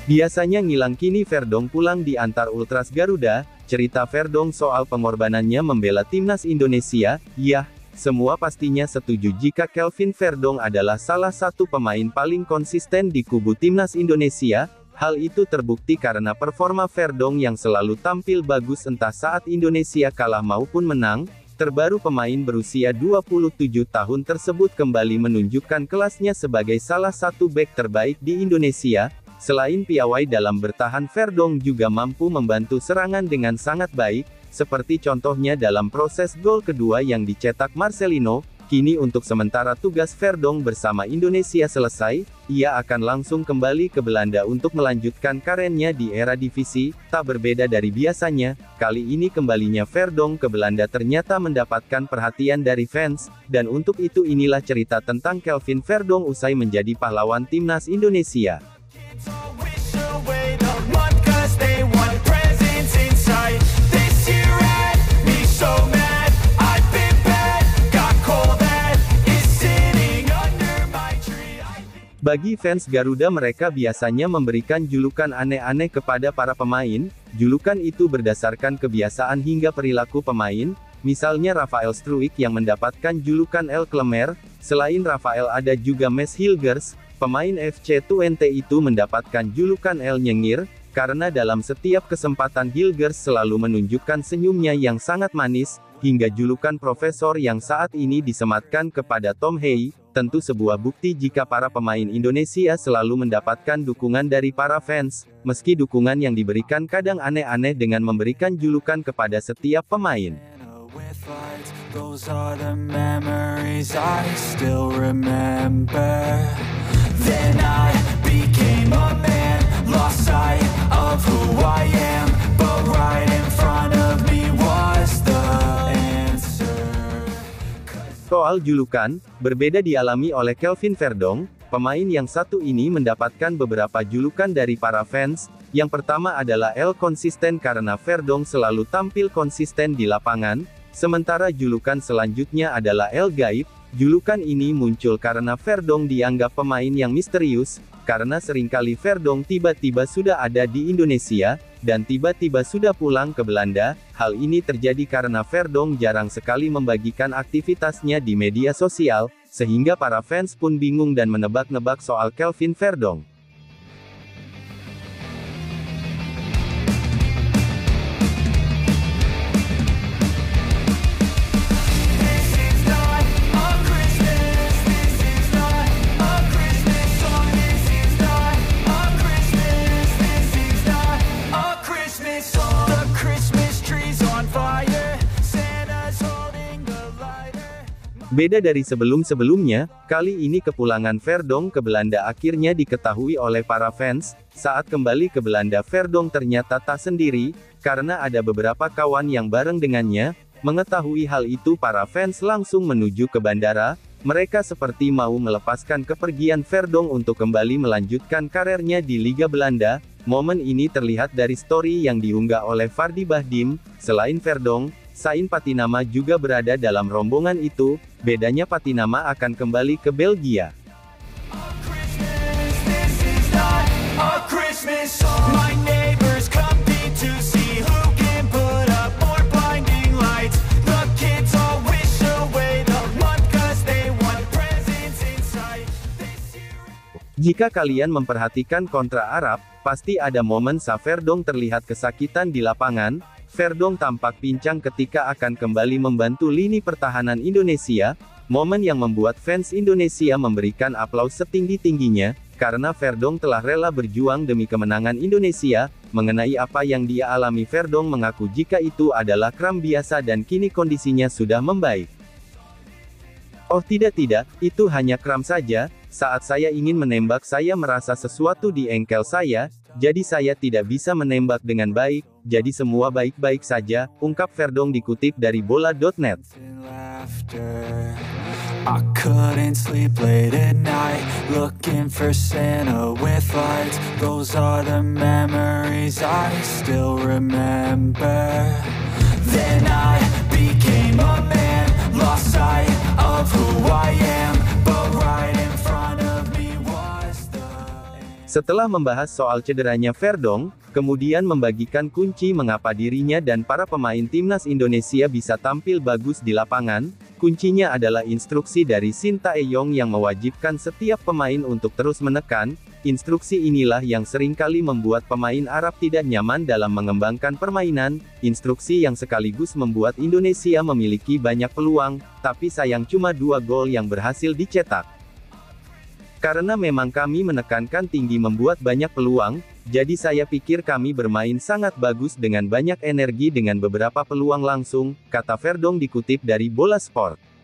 Biasanya ngilang kini Verdong pulang di antar Ultras Garuda, cerita Verdong soal pengorbanannya membela timnas Indonesia. Yah, semua pastinya setuju jika Kelvin Verdong adalah salah satu pemain paling konsisten di kubu timnas Indonesia. Hal itu terbukti karena performa Verdong yang selalu tampil bagus entah saat Indonesia kalah maupun menang. Terbaru pemain berusia 27 tahun tersebut kembali menunjukkan kelasnya sebagai salah satu bek terbaik di Indonesia. Selain piawai dalam bertahan, Verdong juga mampu membantu serangan dengan sangat baik, seperti contohnya dalam proses gol kedua yang dicetak Marcelino. Kini untuk sementara tugas Verdong bersama Indonesia selesai, ia akan langsung kembali ke Belanda untuk melanjutkan karirnya di era divisi. Tak berbeda dari biasanya, kali ini kembalinya Verdong ke Belanda ternyata mendapatkan perhatian dari fans, dan untuk itu inilah cerita tentang Kelvin Verdong usai menjadi pahlawan timnas Indonesia. Bagi fans Garuda, mereka biasanya memberikan julukan aneh-aneh kepada para pemain. Julukan itu berdasarkan kebiasaan hingga perilaku pemain. Misalnya Rafael Struijk yang mendapatkan julukan El Klemer. Selain Rafael ada juga Mes Hilgers, pemain FC Twente itu mendapatkan julukan El Nyengir, karena dalam setiap kesempatan Hilgers selalu menunjukkan senyumnya yang sangat manis, hingga julukan Profesor yang saat ini disematkan kepada Tom Hey. Tentu sebuah bukti jika para pemain Indonesia selalu mendapatkan dukungan dari para fans, meski dukungan yang diberikan kadang aneh-aneh dengan memberikan julukan kepada setiap pemain. Soal julukan, berbeda dialami oleh Kelvin Verdong. Pemain yang satu ini mendapatkan beberapa julukan dari para fans. Yang pertama adalah El Konsisten karena Verdong selalu tampil konsisten di lapangan. Sementara julukan selanjutnya adalah El Gaib. Julukan ini muncul karena Verdong dianggap pemain yang misterius, karena seringkali Verdong tiba-tiba sudah ada di Indonesia, dan tiba-tiba sudah pulang ke Belanda. Hal ini terjadi karena Verdong jarang sekali membagikan aktivitasnya di media sosial, sehingga para fans pun bingung dan menebak-nebak soal Kelvin Verdong. Beda dari sebelum-sebelumnya, kali ini kepulangan Verdong ke Belanda akhirnya diketahui oleh para fans. Saat kembali ke Belanda, Verdong ternyata tak sendiri, karena ada beberapa kawan yang bareng dengannya. Mengetahui hal itu, para fans langsung menuju ke bandara. Mereka seperti mau melepaskan kepergian Verdong untuk kembali melanjutkan karirnya di Liga Belanda. Momen ini terlihat dari story yang diunggah oleh Vardy Bahdim. Selain Verdong, Sain Patinama juga berada dalam rombongan itu. Bedanya Patinama akan kembali ke Belgia. Jika kalian memperhatikan kontra Arab, pasti ada momen Verdong terlihat kesakitan di lapangan. Verdong tampak pincang ketika akan kembali membantu lini pertahanan Indonesia, momen yang membuat fans Indonesia memberikan aplaus setinggi-tingginya, karena Verdong telah rela berjuang demi kemenangan Indonesia. Mengenai apa yang dia alami, Verdong mengaku jika itu adalah kram biasa dan kini kondisinya sudah membaik. Oh tidak, itu hanya kram saja. Saat saya ingin menembak saya merasa sesuatu di engkel saya, jadi saya tidak bisa menembak dengan baik, jadi semua baik-baik saja, ungkap Verdong dikutip dari bola.net. I couldn't sleep late at night, looking for Santa with lights. Those are the memories I still remember. Then I became a man, lost sight of who I am, but right in front of me was the Setelah membahas soal cederanya Verdonk, kemudian membagikan kunci mengapa dirinya dan para pemain timnas Indonesia bisa tampil bagus di lapangan. Kuncinya adalah instruksi dari Sintayong yang mewajibkan setiap pemain untuk terus menekan. Instruksi inilah yang seringkali membuat pemain Arab tidak nyaman dalam mengembangkan permainan. Instruksi yang sekaligus membuat Indonesia memiliki banyak peluang, tapi sayang cuma 2 gol yang berhasil dicetak. Karena memang kami menekankan tinggi membuat banyak peluang, jadi saya pikir kami bermain sangat bagus dengan banyak energi dengan beberapa peluang langsung, kata Verdonk dikutip dari Bola Sport.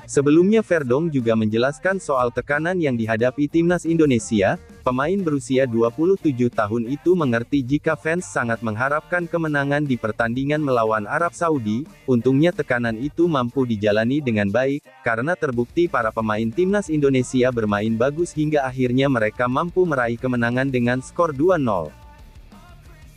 Sebelumnya Verdonk juga menjelaskan soal tekanan yang dihadapi timnas Indonesia. Pemain berusia 27 tahun itu mengerti jika fans sangat mengharapkan kemenangan di pertandingan melawan Arab Saudi. Untungnya tekanan itu mampu dijalani dengan baik, karena terbukti para pemain timnas Indonesia bermain bagus hingga akhirnya mereka mampu meraih kemenangan dengan skor 2-0.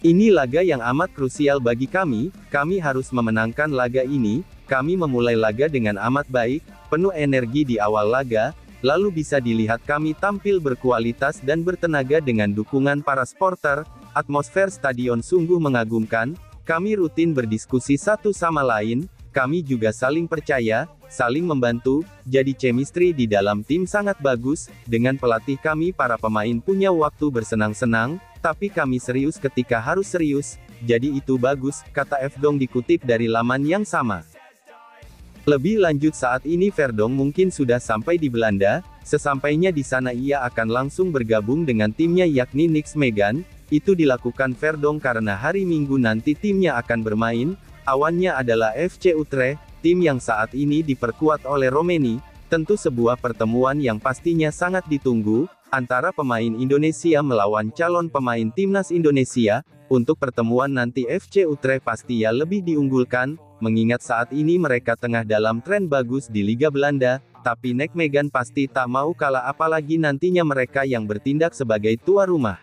Ini laga yang amat krusial bagi kami harus memenangkan laga ini. Kami memulai laga dengan amat baik, penuh energi di awal laga, lalu bisa dilihat kami tampil berkualitas dan bertenaga dengan dukungan para supporter. Atmosfer stadion sungguh mengagumkan, kami rutin berdiskusi satu sama lain, kami juga saling percaya, saling membantu, jadi chemistry di dalam tim sangat bagus. Dengan pelatih kami para pemain punya waktu bersenang-senang, tapi kami serius ketika harus serius, jadi itu bagus, kata Verdonk dikutip dari laman yang sama. Lebih lanjut saat ini Verdonk mungkin sudah sampai di Belanda. Sesampainya di sana ia akan langsung bergabung dengan timnya yakni Nijmegen. Itu dilakukan Verdonk karena hari Minggu nanti timnya akan bermain. Awannya adalah FC Utrecht, tim yang saat ini diperkuat oleh Romeni. Tentu sebuah pertemuan yang pastinya sangat ditunggu, antara pemain Indonesia melawan calon pemain timnas Indonesia. Untuk pertemuan nanti FC Utrecht pasti ya lebih diunggulkan, mengingat saat ini mereka tengah dalam tren bagus di Liga Belanda, tapi Nijmegen pasti tak mau kalah apalagi nantinya mereka yang bertindak sebagai tuan rumah.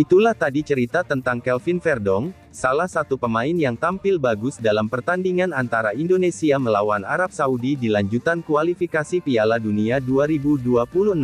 Itulah tadi cerita tentang Kelvin Verdonk, salah satu pemain yang tampil bagus dalam pertandingan antara Indonesia melawan Arab Saudi di lanjutan kualifikasi Piala Dunia 2026.